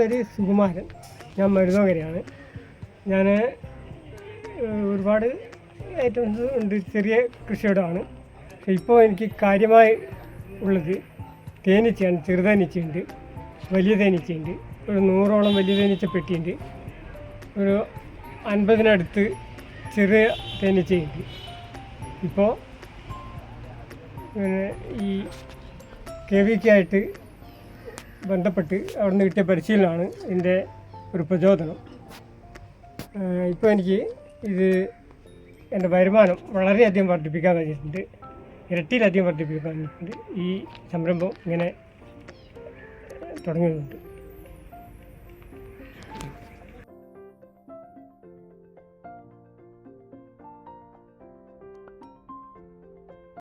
പേര് സുകുമാരൻ. ഞാൻ മരുതോങ്കരയാണ്. ഞാൻ ഒരുപാട് ഐറ്റംസ് ഉണ്ട്, ചെറിയ കൃഷിയിടമാണ്. പക്ഷേ ഇപ്പോൾ എനിക്ക് കാര്യമായി ഉള്ളത് തേനീച്ചയാണ്. ചെറുതേനീച്ചയുണ്ട്, വലിയ തേനീച്ചയുണ്ട്. ഒരു 100ഓളം വലിയ തേനീച്ച പെട്ടിയുണ്ട്. ഒരു 50-നടുത്ത് ചെറിയ തേനീച്ചയുണ്ട്. ഇപ്പോൾ ഈ KVK ആയിട്ട് ബന്ധപ്പെട്ട് അവിടെ നിന്ന് കിട്ടിയ പരിശീലനമാണ് ഇതിൻ്റെ ഒരു പ്രചോദനം. ഇപ്പോൾ എനിക്ക് ഇത് എൻ്റെ വരുമാനം വളരെയധികം വർദ്ധിപ്പിക്കാൻ കഴിഞ്ഞിട്ടുണ്ട്. ഇരട്ടിയിലധികം വർദ്ധിപ്പിക്കാൻ കഴിഞ്ഞിട്ടുണ്ട് ഈ സംരംഭം ഇങ്ങനെ തുടങ്ങിയതുകൊണ്ട്.